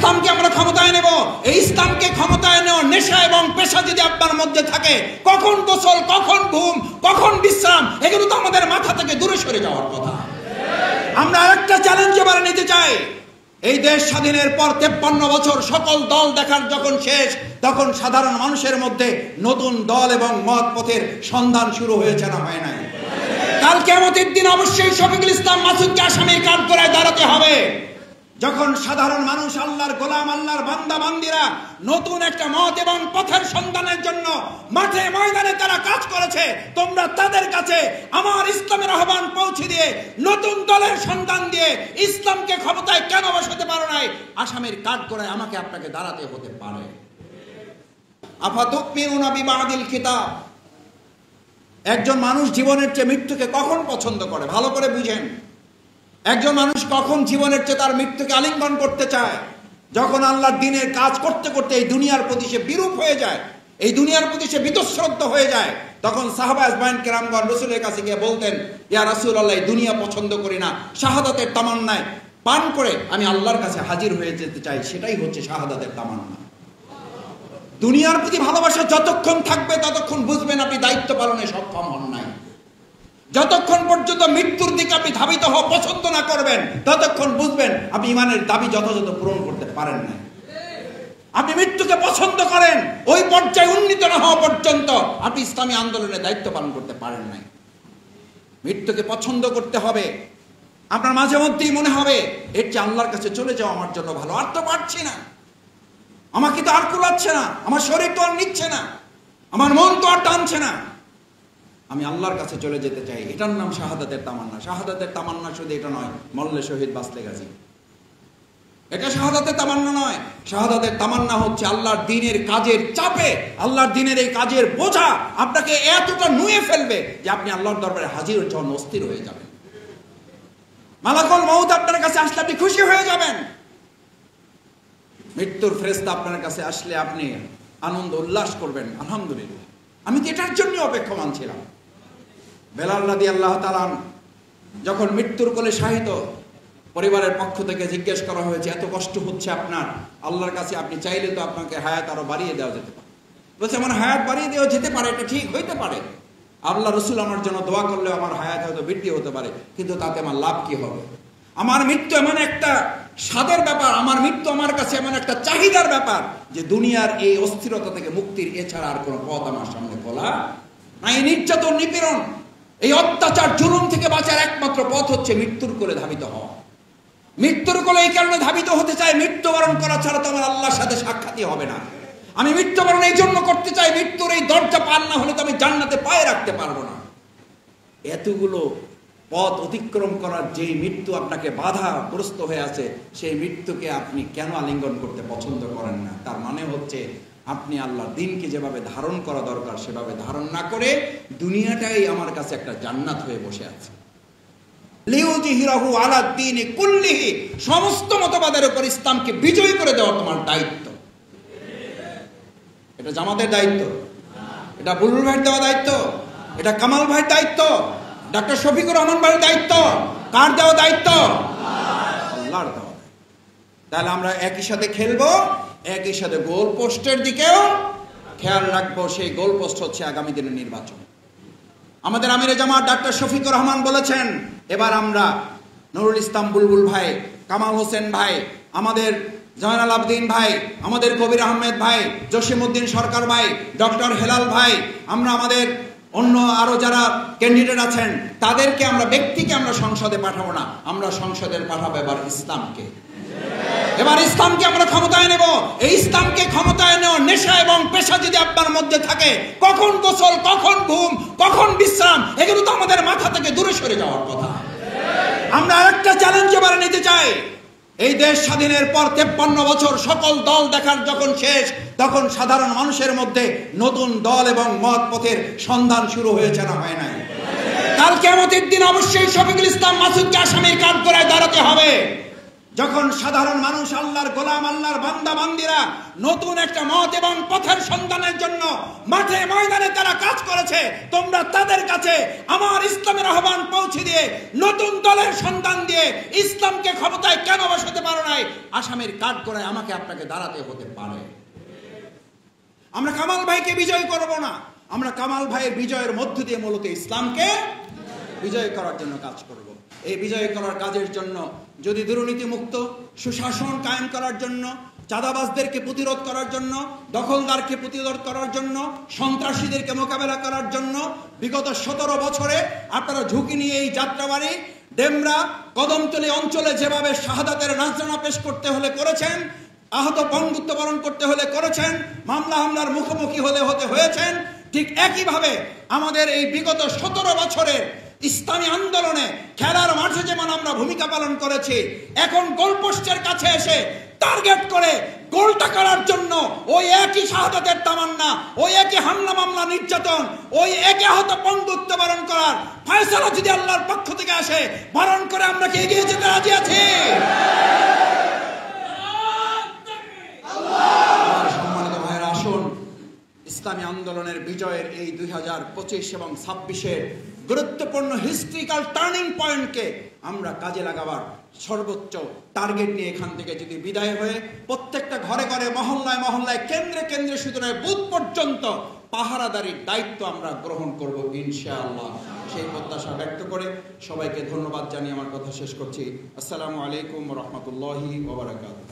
ইসলামকে আমরা ক্ষমতায় নেব। এই ইসলামকে ক্ষমতায় নেওয়ার নেশা এবং পেশা যদি আপনার মধ্যে থাকে, কখন গোসল, কখন ঘুম, কখন বিশ্রাম, এগুলো তো আমাদের মাথা থেকে দূরে সরে যাওয়ার কথা। আমরা আরেকটা চ্যালেঞ্জ এবারে নিতে চাই। এই দেশ স্বাধীনের পর 53 বছর সকল দল দেখার যখন শেষ, তখন সাধারণ মানুষের মধ্যে নতুন দল এবং মত পথের সন্ধান শুরু হয়েছে, না হয় নাই? কাল কিয়ামতের দিন অবশ্যই শফিকুল ইসলাম মাসুদকে আসামির কাঠগড়ায় দাঁড়াতে হবে। যখন সাধারণ মানুষ, আল্লাহর গোলাম, আল্লাহর বান্দা বান্দিরা নতুন একটা মত এবং পথের সন্ধানের জন্য মাঠে ময়দানে তারা কাজ করেছে, তোমরা তাদের কাছে আমার ইসলামের আহ্বান পৌঁছে দিয়ে নতুন দলের সন্ধান দিয়ে ইসলামকে ক্ষমতায় কেন বসাতে পারো নাই? আসামির কাঠগড়ায় আমাকে আপনাকে দাঁড়াতে হতে পারে। আফাতুমিনুনা বিবাদিল কিতাব। একজন মানুষ জীবনের চেয়ে মৃত্যুকে কখন পছন্দ করে? ভালো করে বুঝেন। একজন মানুষ কখন জীবনের চেয়ে তার মৃত্যুকে আলিঙ্গন করতে চায়? যখন আল্লাহর দ্বীনের কাজ করতে করতে এই দুনিয়ার প্রতি সে বিরূপ হয়ে যায়, এই দুনিয়ার প্রতি সে বিতশ্রদ্ধ হয়ে যায়, তখন সাহাবা আজমাইন কেরামগণ রাসূলের কাছে গিয়ে বলতেন, ইয়া রাসূলুল্লাহ, এই দুনিয়া পছন্দ করি না, শাহাদাতের তামান্নায় পান করে আমি আল্লাহর কাছে হাজির হয়ে যেতে চাই, সেটাই হচ্ছে শাহাদাতের তামান্না। দুনিয়ার প্রতি ভালোবাসা যতক্ষণ থাকবে ততক্ষণ বুঝবেন আপনি দায়িত্ব পালনে সক্ষম হন নাই। যতক্ষণ পর্যন্ত মৃত্যুর দিকে আপনি ধাবিত হওয়া পছন্দ না করবেন, ততক্ষণ বুঝবেন আপনি ইমানের দাবি যথাযথ পূরণ করতে পারেন না। আপনি মৃত্যুকে পছন্দ করেন, ওই পর্যায়ে উন্নীত না হওয়া পর্যন্ত আপনি ইসলামী আন্দোলনের দায়িত্ব পালন করতে পারেন নাই। মৃত্যুকে পছন্দ করতে হবে। আপনার মাঝে মধ্যেই মনে হবে এর চেয়ে আল্লাহর কাছে চলে যাওয়া আমার জন্য ভালো, আর তো পারছি না, আমাকে তো আর কুলাচ্ছে না, আমার শরীর তো আর নিচ্ছে না, আমার মন তো আর টানছে না, আমি আল্লাহর কাছে চলে যেতে চাই। এটার নাম শাহাদাতের তামান্না। শাহাদাতের তামান্না শুধু এটা নয়, মরলে শহীদ বাঁচলে গাজী, এটা শাহাদাতের তামান্না নয়। শাহাদাতের তামান্না হচ্ছে আল্লাহর দ্বীনের কাজের চাপে, আল্লাহর দ্বীনের এই কাজের বোঝা আপনাকে এতটা নুয়ে ফেলবে যে আপনি আল্লাহর দরবারে হাজির হন, অস্থির হয়ে যাবেন। মালাকুল মউত আপনার কাছে আসলে আপনি খুশি হয়ে যাবেন। মৃত্যুর ফেরেশতা আপনার কাছে আসলে আপনি আনন্দ উল্লাস করবেন, আলহামদুলিল্লাহ, আমি তো এটার জন্য অপেক্ষমান ছিলাম। বেলাল রাদিয়াল্লাহু তাআলা যখন মৃত্যুর কোলে শায়িত, পরিবারের পক্ষ থেকে জিজ্ঞেস করা হয়েছে, এত কষ্ট হচ্ছে আপনার, আল্লাহর কাছে আপনি চাইলে তো আপনাকে হায়াত আরো বাড়িয়ে দেওয়া যেতে পারে। বলছে, আমার হায়াত বাড়িয়ে দেওয়া যেতে পারে, এটা ঠিক হইতে পারে, আল্লাহ রসুল আমার জন্য দোয়া করলেও আমার হায়াত হয়তো বৃদ্ধি হতে পারে, কিন্তু তাতে আমার লাভ কি হবে? আমার মৃত্যু এমন একটা স্বাদের ব্যাপার, আমার মৃত্যু আমার কাছে এমন একটা চাহিদার ব্যাপার যে দুনিয়ার এই অস্থিরতা থেকে মুক্তির এছাড়া আর কোনো পথ আমার সামনে খোলা না। এই নির্যাতন, নিপীড়ন, এই অত্যাচার, জুলুম থেকে বাঁচার একমাত্র পথ হচ্ছে মৃত্যুর কোলে ধাবিত হওয়া। মৃত্যুর কোলে এই কারণে ধাবিত হতে চাই, মৃত্যুবরণ করা ছাড়া তো আমার আল্লাহর সাথে সাক্ষাৎই হবে না। আমি মৃত্যুবরণ এই জন্য করতে চাই, মৃত্যুর এই দরজা পার না হলে তো আমি জান্নাতে পায়ে রাখতে পারবো না। এতগুলো পথ অতিক্রম করার যেই মৃত্যু আপনাকে বাধাগ্রস্ত হয়ে আছে, সেই মৃত্যুকে আপনি কেন আলিঙ্গন করতে পছন্দ করেন না? তার মানে হচ্ছে আপনি আল্লাহর দ্বীনকে যেভাবে ধারণ করা দরকার সেভাবে ধারণ না করে দুনিয়াটাই আমার কাছে একটা জান্নাত হয়ে বসে আছে। লিউযহিরাহু আলা দ্বীনি কুল্লিহি, সমস্ত মতবাদের উপর ইসলামকে বিজয়ী করে দেওয়া তোমার দায়িত্ব। এটা জামাতের দায়িত্ব, এটা বুলবুল ভাইয়ের দেওয়া দায়িত্ব, এটা কামাল ভাইয়ের দায়িত্ব, ডক্টর শফিকুর রহমান ভাইয়ের দায়িত্ব। কার দেওয়া দায়িত্ব? আল্লাহর দেওয়া। তাহলে আমরা একই সাথে খেলবো, একই সাথে গোল পোস্টের দিকেও খেয়াল রাখবো। সেই গোল পোস্ট হচ্ছে আগামী দিনের নির্বাচন। আমাদের আমিরে জামাত ডক্টর শফিকুর রহমান বলেছেন, এবার আমরা নুরুল ইসলাম বুলবুল ভাই, কামাল হোসেন ভাই, আমাদের জয়নাল আবদিন ভাই, আমাদের কবির আহমেদ ভাই, জসিমউদ্দিন সরকার ভাই, ডক্টর হেলাল ভাই, আমরা আমাদের অন্য আরো যারা ক্যান্ডিডেট আছেন তাদেরকে আমরা, ব্যক্তিকে আমরা সংসদে পাঠাবো না, আমরা সংসদের পাঠাবো এবার ইসলামকে। এবার ইসলামকে আমরা ক্ষমতায় নেব। এই ইসলামকে ক্ষমতায় নেওয়ার নেশা এবং পেশা যদি আপনার মধ্যে থাকে, কখন গোসল, কখন ঘুম, কখন বিশ্রাম, এগুলো তো আমাদের মাথা থেকে দূরে সরে যাওয়ার কথা। আমরা আরেকটা চ্যালেঞ্জ এবারে নিতে চাই। এই দেশ স্বাধীনের পর 53 বছর সকল দল দেখার যখন শেষ, তখন সাধারণ মানুষের মধ্যে নতুন দল এবং মত পথের সন্ধান শুরু হয়েছে, না হয় নাই? কাল কিয়ামতের দিন অবশ্যই শফিকুল ইসলাম মাসুদকে আসামির কাঠগড়ায় দাঁড়াতে হবে। যখন সাধারণ মানুষ, আল্লাহর গোলাম, আল্লাহর বান্দা বান্দিরা নতুন একটা মত এবং পথের সন্ধানের জন্য মাঠে ময়দানে তারা কাজ করেছে, তোমরা তাদের কাছে আমার ইসলামের আহ্বান পৌঁছে দিয়ে নতুন দলের সন্ধান দিয়ে ইসলামকে ক্ষমতায় কেন বসাতে পারো নাই, আসামের কাঠগড়ায় আমাকে আপনাকে দাঁড়াতে হতে পারে। আমরা কামাল ভাইকে বিজয় করব না, আমরা কামাল ভাইয়ের বিজয়ের মধ্য দিয়ে মূলত ইসলামকে বিজয় করার জন্য কাজ করব। এই বিজয় করার কাজের জন্য যদি দুর্নীতিমুক্ত সুশাসন কায়েম করার জন্য, চাঁদাবাজদেরকে প্রতিরোধ করার জন্য, দখলদারকে প্রতিরোধ করার জন্য, সন্ত্রাসীদেরকে মোকাবেলা করার জন্য বিগত 17 বছরে আপনারা ঝুঁকি নিয়ে এই যাত্রাবাড়ি, ডেমরা, কদমতলী অঞ্চলে যেভাবে শাহাদাতের নাজরানা পেশ করতে হলে করেছেন, আহত পঙ্গুত্ব বরণ করতে হলে করেছেন, মামলা হামলার মুখোমুখি হতে হয়েছেন, ঠিক একইভাবে আমাদের এই বিগত 17 বছরের ইসলামী আন্দোলনে খেলার মাঠে যেমন আমরা ভূমিকা পালন করেছি, এখন গোলপোস্টের কাছে এসে টার্গেট করে গোলটা করার জন্য ওই একই শাহাদাতের তামান্না, ওই একই হামলা মামলা নির্যাতন, ওই একই আহত পঙ্গুত্ব বরণ করার ফয়সালা যদি আল্লাহর পক্ষ থেকে আসে, বরণ করে আমরা কি এগিয়ে যেতে রাজি আছি? সম্মানিত ভাইয়েরা, আসুন ইসলামী আন্দোলনের বিজয়ের এই 2025 এবং 26-এর গুরুত্বপূর্ণ হিস্ট্রিক্যাল টার্নিং পয়েন্টকে আমরা কাজে লাগাবার সর্বোচ্চ টার্গেট নিয়ে এখান থেকে যদি বিদায় হয়ে প্রত্যেকটা ঘরে ঘরে, মহল্লায় মহল্লায়, কেন্দ্রে কেন্দ্রে, সুতরাং বুথ পর্যন্ত পাহারাদারির দায়িত্ব আমরা গ্রহণ করব ইনশাআল্লাহ। সেই প্রত্যাশা ব্যক্ত করে সবাইকে ধন্যবাদ জানিয়ে আমার কথা শেষ করছি। আসসালামু আলাইকুম ওয়া রাহমাতুল্লাহি ওয়া বারাকাতুহু।